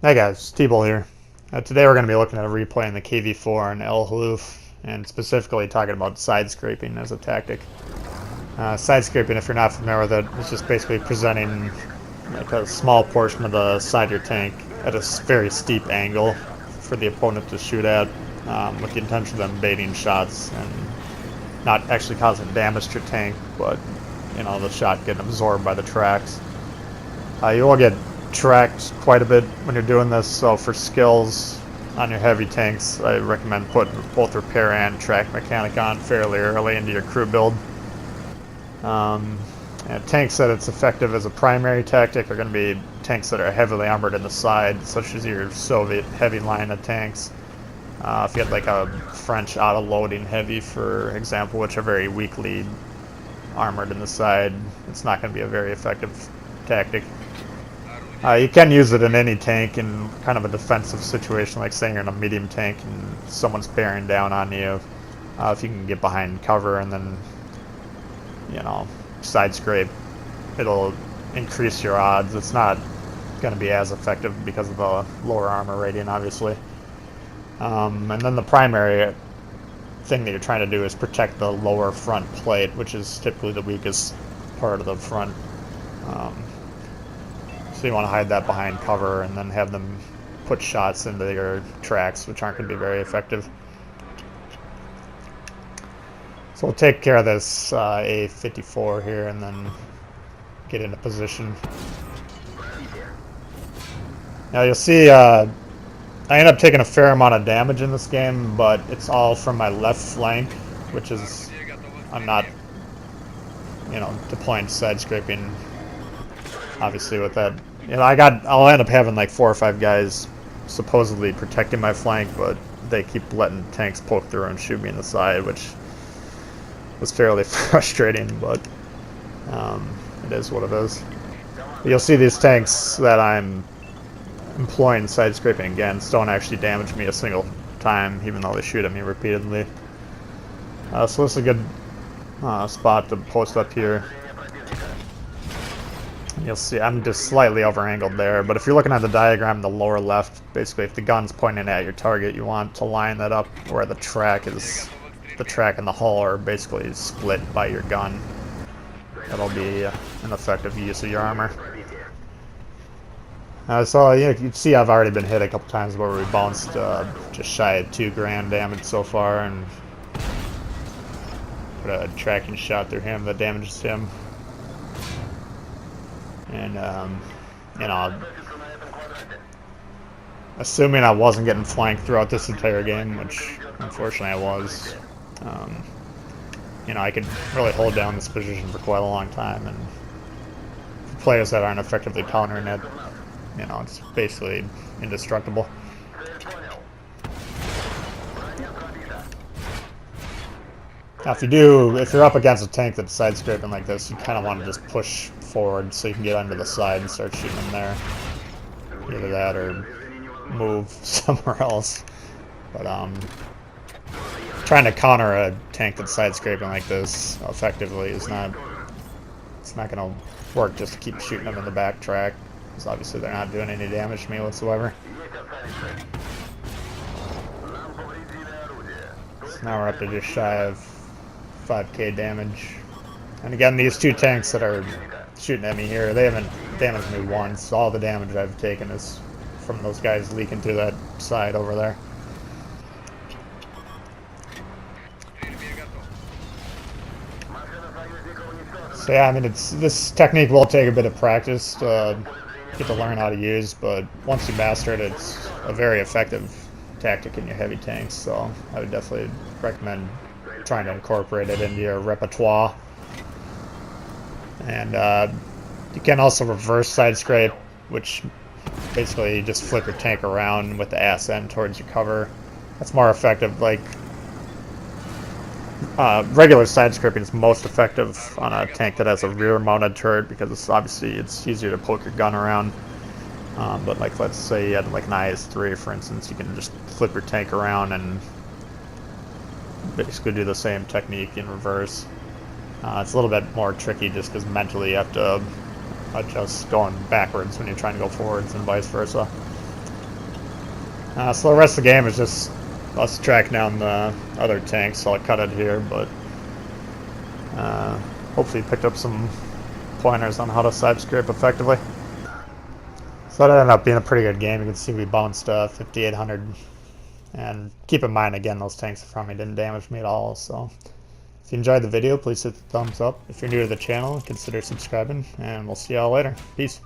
Hey guys, T-Bull here. Today we're going to be looking at a replay in the KV4 and Halluf, and specifically talking about side-scraping as a tactic. Side-scraping, if you're not familiar with it, is just basically presenting like a small portion of the side of your tank at a very steep angle for the opponent to shoot at, with the intention of them baiting shots and not actually causing damage to your tank, but the shot getting absorbed by the tracks. You will get tracked quite a bit when you're doing this, so for skills on your heavy tanks, I recommend putting both repair and track mechanic on fairly early into your crew build. And tanks that it's effective as a primary tactic are going to be tanks that are heavily armored in the side, such as your Soviet heavy line of tanks. If you had like a French auto-loading heavy, for example, which are very weakly armored in the side, it's not going to be a very effective tactic. You can use it in any tank in kind of a defensive situation, like saying you're in a medium tank and someone's bearing down on you. If you can get behind cover and then, side scrape, it'll increase your odds. It's not going to be as effective because of the lower armor rating, obviously. And then the primary thing that you're trying to do is protect the lower front plate, which is typically the weakest part of the front. So you want to hide that behind cover and then have them put shots into your tracks, which aren't going to be very effective. So we'll take care of this A54 here and then get into position. Now you'll see I end up taking a fair amount of damage in this game, but it's all from my left flank, which is, I'm not, deploying side scraping, obviously, with that. I'll end up having like 4 or 5 guys supposedly protecting my flank, but they keep letting tanks poke through and shoot me in the side, which was fairly frustrating, but it is what it is. But you'll see these tanks that I'm employing side scraping against don't actually damage me a single time, even though they shoot at me repeatedly. So this is a good spot to post up here. You'll see I'm just slightly over angled there, but if you're looking at the diagram in the lower left, basically if the gun's pointing at your target, you want to line that up where the track and the hull are basically split by your gun. That'll be an effective use of your armor. So you can see I've already been hit a couple times where we bounced just shy of 2 grand damage so far, and put a tracking shot through him that damages him. And, assuming I wasn't getting flanked throughout this entire game, which unfortunately I was, I could really hold down this position for quite a long time, and for players that aren't effectively countering it, it's basically indestructible. Now, if you're up against a tank that's side scraping like this, you kind of want to just push forward so you can get under the side and start shooting them there. Either that or move somewhere else. But trying to counter a tank that's side scraping like this effectively is not going to work. Just to keep shooting them in the back track, because obviously they're not doing any damage to me whatsoever. So now we're up to just shy of 5k damage. And again, these 2 tanks that are shooting at me here, they haven't damaged me once. All the damage I've taken is from those guys leaking through that side over there. So yeah, I mean, this technique will take a bit of practice to get to learn how to use, but once you master it, it's a very effective tactic in your heavy tanks, so I would definitely recommend trying to incorporate it into your repertoire. And you can also reverse side scrape, which basically you just flip your tank around with the ass end towards your cover. That's more effective. Like regular side scraping is most effective on a tank that has a rear mounted turret, because it's easier to poke your gun around. But like, let's say you had like an IS-3, for instance, you can just flip your tank around and basically do the same technique in reverse. It's a little bit more tricky just because mentally you have to adjust going backwards when you're trying to go forwards and vice versa. So the rest of the game is just us tracking down the other tanks, so I'll cut it here, but hopefully you picked up some pointers on how to Sidescrape effectively. So that ended up being a pretty good game. You can see we bounced 5,800, and keep in mind again those tanks in front of me didn't damage me at all. So if you enjoyed the video, please hit the thumbs up. If you're new to the channel, consider subscribing, and we'll see y'all later. Peace.